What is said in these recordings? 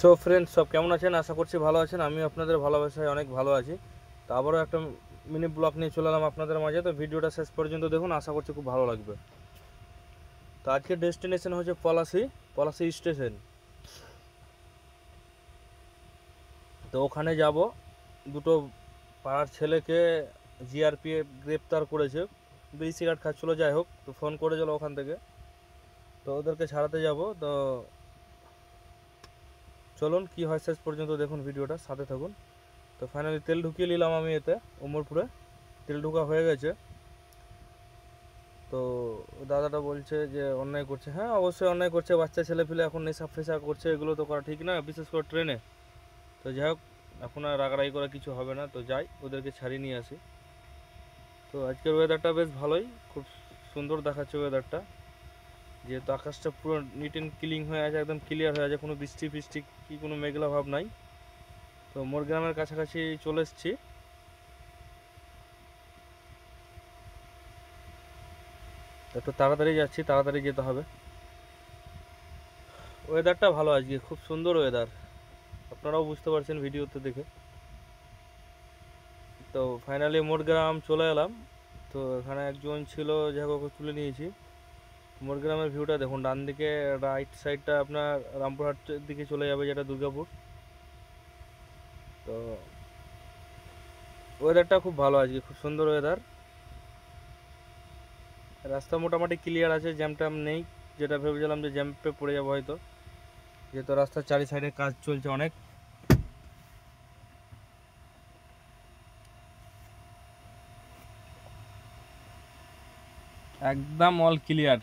So friends, সব কেমন আছেন? আশা করছি ভালো আছেন। আমি আপনাদের ভালোবাসায় অনেক ভালো আছি। তো আবারও একটা মিনি ব্লগ নিয়ে চলে এলাম আপনাদের মাঝে। তো ভিডিওটা শেষ পর্যন্ত দেখুন, আশা করছি খুব ভালো লাগবে। তো আজকের ডেস্টিনেশন হচ্ছে পলাশি স্টেশন। তো ওখানে যাব। দুটো পাড়ার ছেলেকে জিআরপিএফ গ্রেপ্তার করেছে, বিড়ি সিগারেট খাচ্ছিলো। যাই হোক, তো ফোন করেছিল ওখান থেকে, তো ওদেরকে ছাড়াতে যাব। তো চলুন কি হয় শেষ পর্যন্ত দেখুন, ভিডিওটা সাথে থাকুন। তো ফাইনালি তেল ঢুকিয়ে নিলাম আমি এতে উমরপুরে। তেল ঢোকা হয়ে গেছে। তো দাদাটা বলছে যে অন্যায় করছে। হ্যাঁ, অবশ্যই অন্যায় করছে। বাচ্চা ছেলে পেলে এখন নেশা ফেশা করছে, এগুলো তো করা ঠিক না, বিশেষ করে ট্রেনে। তো যাই হোক, এখন আর রাগারাগি করা কিছু হবে না। তো যাই, ওদেরকে ছাড়িয়ে নিয়ে আসি। তো আজকের ওয়েদারটা বেশ ভালোই, খুব সুন্দর দেখাচ্ছে ওয়েদারটা। যেহেতু আকাশটা পুরো নিট অ্যান্ড ক্লিন হয়ে আছে, একদম ক্লিয়ার হয়ে আছে, কোনো বৃষ্টি ফিষ্টি কি কোনো মেঘলা ভাব নাই। তো মোর গ্রামের কাছাকাছি চলে এসেছি। একটু তাড়াতাড়ি যাচ্ছি, তাড়াতাড়ি যেতে হবে। ওয়েদারটা ভালো আজকে, খুব সুন্দর ওয়েদার, আপনারাও বুঝতে পারছেন ভিডিওতে দেখে। তো ফাইনালি মোর গ্রাম চলে এলাম। তো এখানে একজন ছিল, যাকে ওকে তুলে নিয়েছি। মোর গ্রামের ভিউটা দেখুন, ডান দিকে রাইট সাইডটা আপনার রামপুরহাটের দিকে চলে যাবে, যেটা দুর্গাপুর। তো ওয়েদারটা খুব ভালো আজকে, খুব সুন্দর ওয়েদার। রাস্তা মোটামুটি ক্লিয়ার আছে, জ্যাম ট্যাম নেই। যেটা ভেবেছিলাম যে জ্যাম্পে পড়ে যাবো হয়তো, যেহেতু রাস্তার চারি সাইডে কাজ চলছে অনেক। একদম অল ক্লিয়ার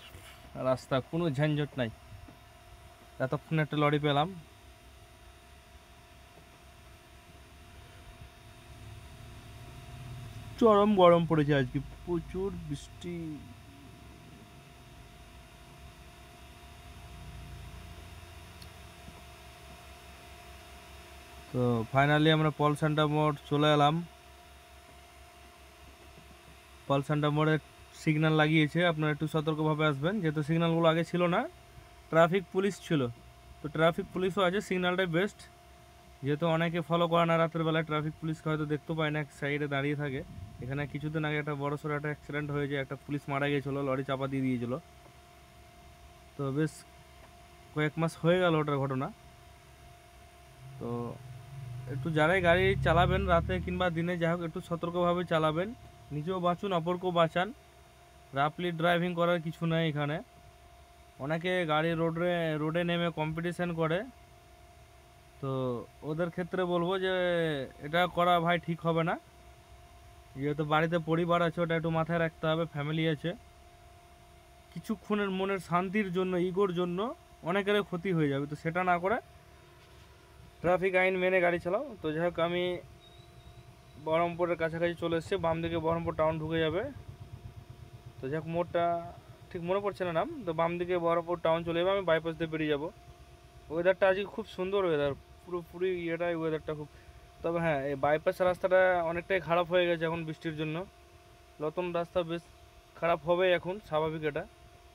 রাস্তা, কোনো ঝঞ্ঝট নাই। এতক্ষণ একটা লরি পেলাম। চরম গরম পড়েছে আজকে, প্রচুর বৃষ্টি। তো ফাইনালি আমরা পলসান্টা মোড় চলে এলাম। পলসান্টা মোড়ে সিগন্যাল লাগিয়েছে, আপনারা একটু সতর্কভাবে আসবেন, যেহেতু সিগন্যালগুলো আগে ছিল না। ট্রাফিক পুলিশ ছিল, তো ট্রাফিক পুলিশও আছে, সিগন্যালটাই বেস্ট। যেহেতু অনেকে ফলো করে না, রাতের বেলায় ট্রাফিক পুলিশকে হয়তো দেখতে পায় না, এক সাইডে দাঁড়িয়ে থাকে। এখানে কিছুদিন আগে একটা বড়সড় একটা অ্যাক্সিডেন্ট হয়েছে, একটা পুলিশ মারা গিয়েছিলো, লরি চাপা দিয়ে দিয়েছিল। তো বেশ কয়েক মাস হয়ে গেল ওটার ঘটনা। তো একটু যারাই গাড়ি চালাবেন রাতে কিংবা দিনে, যাই হোক একটু সতর্কভাবে চালাবেন, নিজেও বাঁচুন অপরকেও বাঁচান। রাফলি ড্রাইভিং করার কিছু নাই এখানে। অনেকে গাড়ি রোডে নেমে কম্পিটিশান করে, তো ওদের ক্ষেত্রে বলবো যে এটা করা ভাই ঠিক হবে না। যেহেতু বাড়িতে পরিবার আছে, ওটা একটু মাথায় রাখতে হবে, ফ্যামিলি আছে। কিছুক্ষণের মনের শান্তির জন্য, ইগোর জন্য অনেকেরই ক্ষতি হয়ে যাবে, তো সেটা না করে ট্রাফিক আইন মেনে গাড়ি চালাও। তো যাই হোক, আমি বহরমপুরের কাছাকাছি চলে এসেছি, বাম দিকে বহরমপুর টাউন ঢুকে যাবে। তো যাই হোক, মোড়টা ঠিক মনে পড়ছে না নাম। তো বাম দিকে বহরমপুর টাউন চলে যাবে, আমি বাইপাস দিয়ে বেরিয়ে যাবো। ওয়েদারটা আজকে খুব সুন্দর ওয়েদার, পুরোপুরি ইয়েটাই ওয়েদারটা খুব। তবে হ্যাঁ, এই বাইপাস রাস্তাটা অনেকটাই খারাপ হয়ে গেছে এখন বৃষ্টির জন্য। নতুন রাস্তা বেশ খারাপ হবে এখন, স্বাভাবিক এটা।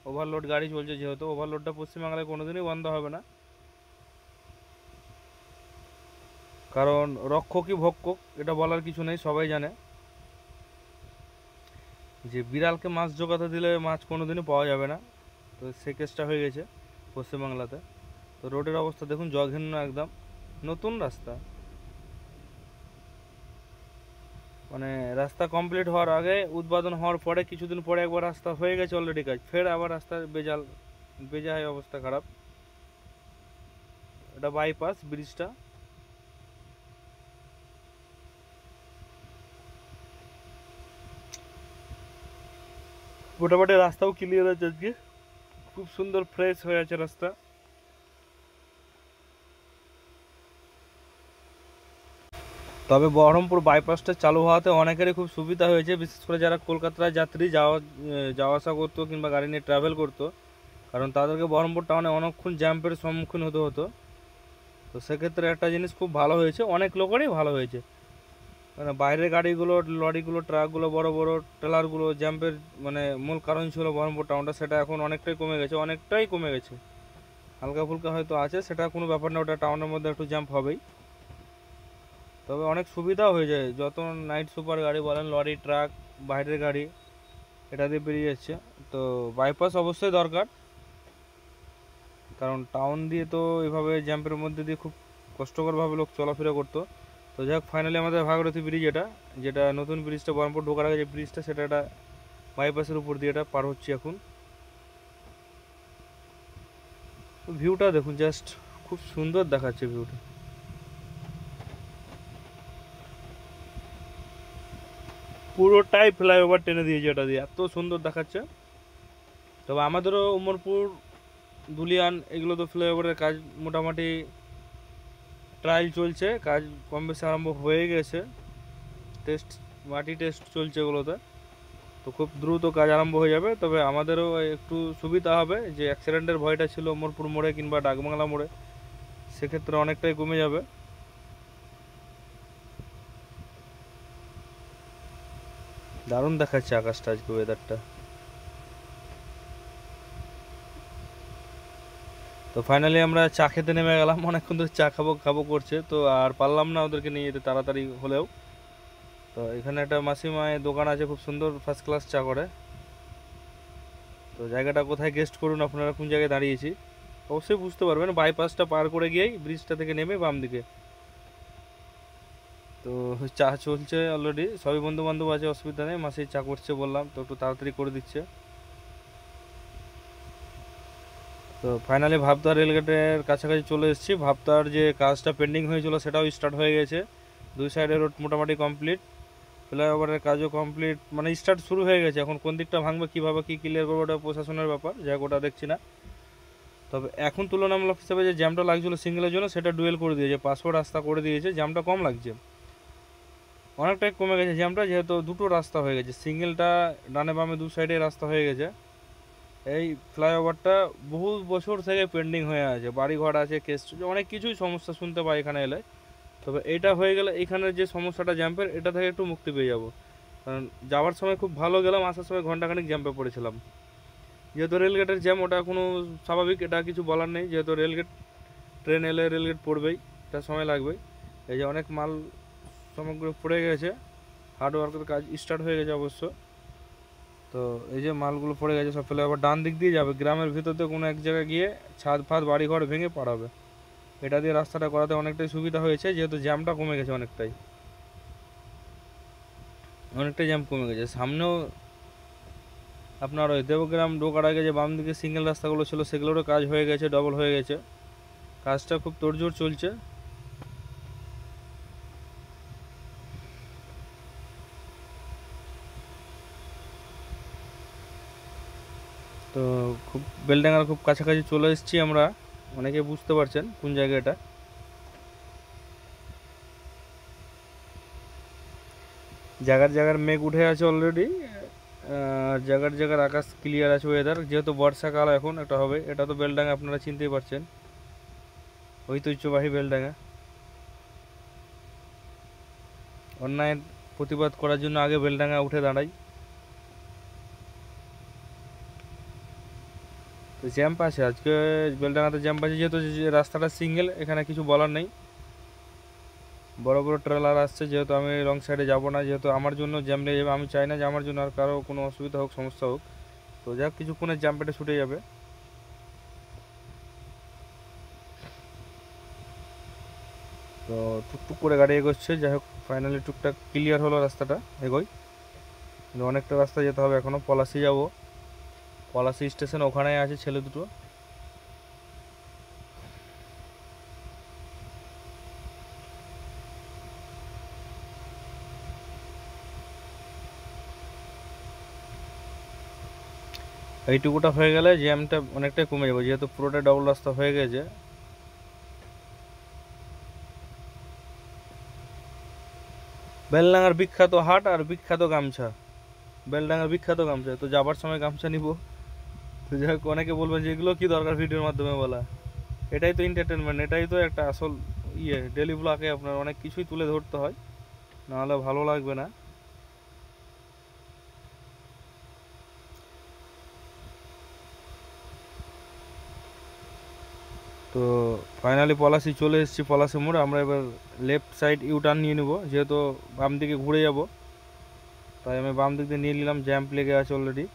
ওভারলোড গাড়ি চলছে, যেহেতু ওভারলোডটা পশ্চিমবাংলায় কোনোদিনই বন্ধ হবে না। কারণ রক্ষকই ভক্ষক, এটা বলার কিছু নেই, সবাই জানে যে বিড়ালকে মাছ জোগাতে দিলে মাছ কোনোদিনই পাওয়া যাবে না। তো সে কেসটা হয়ে গেছে পশ্চিমবাংলাতে। তো রোডের অবস্থা দেখুন, জঘন্য একদম। নতুন রাস্তা, মানে রাস্তা কমপ্লিট হওয়ার আগে, উদ্বোধন হওয়ার পরে কিছুদিন পরে একবার রাস্তা হয়ে গেছে অলরেডি কাজ, ফের আবার রাস্তার বেজায় অবস্থা খারাপ। এটা বাইপাস ব্রিজটা। মোটামুটি রাস্তাও ক্লিয়ার আছে আজকে, খুব সুন্দর ফ্রেশ হয়ে আছে রাস্তা। তবে বহরমপুর বাইপাসটা চালু হওয়াতে অনেকেরই খুব সুবিধা হয়েছে, বিশেষ করে যারা কলকাতার যাত্রী যাওয়া আসা করতো কিংবা গাড়ি নিয়ে ট্রাভেল করতো। কারণ তাদেরকে বহরমপুর টাউনে অনেকক্ষণ জ্যাম্পের সম্মুখীন হতে হতো। তো সেক্ষেত্রে একটা জিনিস খুব ভালো হয়েছে, অনেক লোকেরই ভালো হয়েছে। মানে বাইরের গাড়িগুলো, লরিগুলো, ট্রাকগুলো, বড় বড় ট্রেলারগুলো জ্যাম্পের মানে মূল কারণ ছিল বহরমপুর টাউনটা, সেটা এখন অনেকটাই কমে গেছে, অনেকটাই কমে গেছে। হালকা ফুলকা হয়তো আছে, সেটা কোনো ব্যাপার না, ওটা টাউনের মধ্যে একটু জ্যাম্প হবেই। তবে অনেক সুবিধাও হয়ে যায়, যত নাইট সুপার গাড়ি বলেন, লরি, ট্রাক, বাইরের গাড়ি এটা দিয়ে বেরিয়ে যাচ্ছে। তো বাইপাস অবশ্যই দরকার, কারণ টাউন দিয়ে তো এভাবে জ্যাম্পের মধ্যে দিয়ে খুব কষ্টকরভাবে লোক চলাফেরা করতো। তো যাই হোক, ফাইনালি আমাদের ভাগীরথী ব্রিজ, এটা যেটা নতুন ব্রিজটা বহরমপুর ঢোকার আগে যে ব্রিজটা, সেটা একটা বাইপাসের উপর দিয়ে এটা পার হচ্ছে এখন। ভিউটা দেখুন, জাস্ট খুব সুন্দর দেখাচ্ছে ভিউটা। পুরোটাই ফ্লাইওভার টেনে দিয়েছে এটা দিয়ে, এত সুন্দর দেখাচ্ছে। তবে আমাদেরও উমরপুর, ধুলিয়ান, এগুলো তো ফ্লাইওভারের কাজ মোটামুটি ট্রায়াল চলছে, কাজ কম বেশি আরম্ভ হয়ে গেছে, টেস্ট, মাটি টেস্ট চলছে এগুলোতে। তো খুব দ্রুত কাজ আরম্ভ হয়ে যাবে। তবে আমাদেরও একটু সুবিধা হবে, যে অ্যাক্সিডেন্টের ভয়টা ছিল উমরপুর মোড়ে কিংবা ডাকবাংলা মোড়ে, সেক্ষেত্রে অনেকটাই কমে যাবে। দারুণ দেখাচ্ছে আকাশটা আজকে, ওয়েদারটা। তো ফাইনালি আমরা চা খেতে নেমে গেলাম, অনেকক্ষণ ধরে চা খাবো খাবো করছে, তো আর পারলাম না ওদেরকে নিয়ে যেতে তাড়াতাড়ি হলেও। তো এখানে একটা মাসিমায়ের দোকান আছে, খুব সুন্দর ফার্স্ট ক্লাস চা করে। তো জায়গাটা কোথায় গেস্ট করুন আপনারা, কোন জায়গায় দাঁড়িয়েছি অবশ্যই বুঝতে পারবেন, বাইপাসটা পার করে গিয়েই ব্রিজটা থেকে নেমে বাম দিকে। তো চা চলছে অলরেডি, সবই বন্ধু বান্ধব আছে, অসুবিধা নেই। মাসি চা করছে বললাম, তো একটু তাড়াতাড়ি করে দিচ্ছে। তো ফাইনালি ভাবতার রেলগেটের কাছাকাছি চলে এসেছি। ভাবতার যে কাজটা পেন্ডিং হয়েছিল সেটাও স্টার্ট হয়ে গেছে, দুই সাইডের রোড মোটামুটি কমপ্লিট, ফ্লাইওভারের কাজও কমপ্লিট, মানে স্টার্ট শুরু হয়ে গেছে। এখন কোন দিকটা ভাঙবে, কীভাবে কী ক্লিয়ার করবে, ওটা প্রশাসনের ব্যাপার, যাই হোক ওটা দেখছি না। তবে এখন তুলনামূলক হিসেবে যে জ্যামটা লাগছিলো সিঙ্গেলের জন্য, সেটা ডুয়েল করে দিয়েছে, পাসপোর্ট রাস্তা করে দিয়েছে, জ্যামটা কম লাগছে, অনেকটাই কমে গেছে জ্যামটা, যেহেতু দুটো রাস্তা হয়ে গেছে, সিঙ্গেলটা ডানে বামে দু সাইডে রাস্তা হয়ে গেছে। এই ফ্লাইওভারটা বহু বছর থেকে পেন্ডিং হয়ে আছে, বাড়ি ঘর আছে, কেস, অনেক কিছুই সমস্যা শুনতে পাই এখানে এলে। তবে এটা হয়ে গেলে এখানের যে সমস্যাটা জ্যাম্পের, এটা থেকে একটু মুক্তি পেয়ে যাব। কারণ যাওয়ার সময় খুব ভালো গেলাম, আসার সময় ঘন্টাখানিক জ্যাম্পে পড়েছিলাম। যেহেতু রেলগেটের জ্যাম, ওটা কোনো স্বাভাবিক, এটা কিছু বলার নেই, যেহেতু রেলগেট, ট্রেন এলে রেলগেট পড়বেই, এটা সময় লাগবেই। এই যে অনেক মাল সামগ্রী পড়ে গেছে, হার্ডওয়ার্কের কাজ স্টার্ট হয়ে গেছে অবশ্য। তো এই যে মালগুলো পড়ে গেছে সব ফেলে আবার ডান দিক দিয়ে যাবে, গ্রামের ভিতরতে কোনো এক জায়গায় গিয়ে ছাদ ফাদ বাড়ি ঘর ভেঙে পাড়াবে। এটা দিয়ে রাস্তাটা করাতে অনেকটাই সুবিধা হয়েছে, যেহেতু জ্যামটা কমে গেছে, অনেকটাই অনেকটাই জ্যাম কমে গেছে। সামনেও আপনার ওই দেবগ্রাম ঢোকার আগে যে বাম দিকে সিঙ্গেল রাস্তাগুলো ছিল, সেগুলোরও কাজ হয়ে গেছে, ডবল হয়ে গেছে, কাজটা খুব তোড়জোড় চলছে। তো খুব বেলডাঙ্গার খুব কাছাকাছি চলে এসেছি আমরা, অনেকে বুঝতে পারছেন কোন জায়গাটা। জায়গার জায়গার মেঘ উঠে আছে অলরেডি, জায়গার জায়গার আকাশ ক্লিয়ার আছে, ওয়েদার যেহেতু বর্ষাকাল এখন এটা হবে। এটা তো বেলডাঙ্গা, আপনারা চিনতেই পারছেন, ঐতিহ্যবাহী বেলডাঙ্গা। অন্যায়ের প্রতিবাদ করার জন্য আগে বেলডাঙ্গা উঠে দাঁড়াই। তো জ্যাম্প আছে আজকে বেলডাঙ্গাতে, জ্যাম্প আছে যেহেতু রাস্তাটা সিঙ্গেল, এখানে কিছু বলার নেই। বড় বড় ট্রেলার আসছে, যেহেতু আমি রং সাইডে যাব না, যেহেতু আমার জন্য জ্যাম লেগে যাবে, আমি চাই না যে আমার জন্য আর কারো কোনো অসুবিধা হোক, সমস্যা হোক। তো যাক, কিছুক্ষণের জ্যাম্পেটে ছুটে যাবে। তো টুকটুক করে গাড়ি এগোচ্ছে, যাই হোক ফাইনালি টুকটাক ক্লিয়ার হলো রাস্তাটা, এগোই। কিন্তু অনেকটা রাস্তা যেতে হবে এখনও, পলাশি যাব, পলাশি স্টেশন ওখানেই আছে ছেলে দুটো। এইটুকুটা হয়ে গেলে জ্যামটা অনেকটাই কমে যাবে, যেহেতু পুরোটা ডবল রাস্তা হয়ে গেছে। বেলডাঙ্গার বিখ্যাত হাট আর বিখ্যাত গামছা, বেলডাঙ্গার বিখ্যাত গামছা, তো যাবার সময় গামছা নিব। তো যাই হোক, অনেকে বলবেন যে এগুলো কি দরকার ভিডিওর মাধ্যমে বলা, এটাই তো এন্টারটেনমেন্ট, এটাই তো একটা আসল ডেলি ব্লগে আপনার অনেক কিছুই তুলে ধরতে হয়, নাহলে ভালো লাগবে না। তো ফাইনালি পলাশি চলে এসেছি, পলাশি মোড়। আমরা এবার লেফট সাইড ইউ টার্ন নিয়ে নেবো, যেহেতু বাম দিকে ঘুরে যাব, তাই আমি বাম দিক দিয়ে নিয়ে নিলাম। জ্যাম্প লেগে আছে অলরেডি,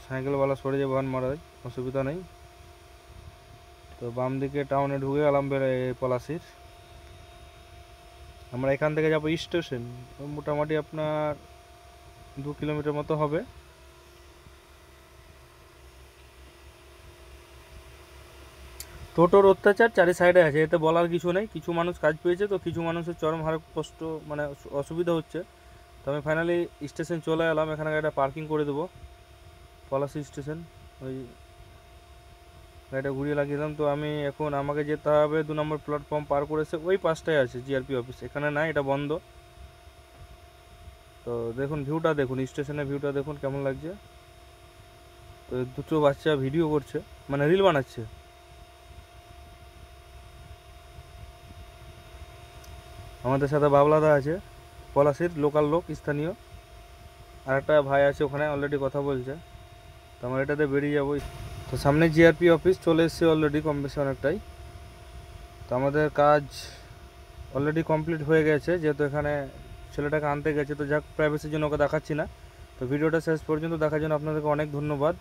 সাইকেলওয়ালা সরে যাবে, হর্ন মারার অসুবিধা নেই। তো বাম দিকে টাউনে ঢুকে গেলাম পলাশির। আমরা এখান থেকে যাবো স্টেশন, মোটামুটি আপনার 2 কিলোমিটার মতো হবে। টোটোর অত্যাচার চারি সাইডে আছে, এতে বলার কিছু নেই। কিছু মানুষ কাজ পেয়েছে, তো কিছু মানুষের চরম হারে কষ্ট, মানে অসুবিধা হচ্ছে। তো আমি ফাইনালি স্টেশন চলে এলাম, এখানে গাড়িটা পার্কিং করে দেবো, পলাশি স্টেশন। ওই গাড়িটা ঘুরিয়ে লাগিয়েলাম। তো আমি এখন আমাকে যেতে হবে 2 নম্বর প্ল্যাটফর্ম পার করেছে, ওই পাশটায় আছে জিআরপি অফিস, এখানে নাই, এটা বন্ধ। তো দেখুন ভিউটা, দেখুন স্টেশনের ভিউটা দেখুন কেমন লাগছে। তো দুটো বাচ্চা ভিডিও করছে, মানে রিল বানাচ্ছে। আমাদের সাথে বাবলাদা আছে, পলাশির লোকাল লোক, স্থানীয়। আর একটা ভাই আছে ওখানে, অলরেডি কথা বলছে। তো আমরা এটাতে বেরিয়ে যাবো। তো সামনে জিআরপি অফিস চলে এসেছে অলরেডি, কম বেশি অনেকটাই। তো আমাদের কাজ অলরেডি কমপ্লিট হয়ে গেছে, যেহেতু এখানে ছেলেটাকে আনতে গেছে। তো যাক, প্রাইভেসির জন্য ওকে দেখাচ্ছি না। তো ভিডিওটা শেষ পর্যন্ত দেখার জন্য আপনাদেরকে অনেক ধন্যবাদ।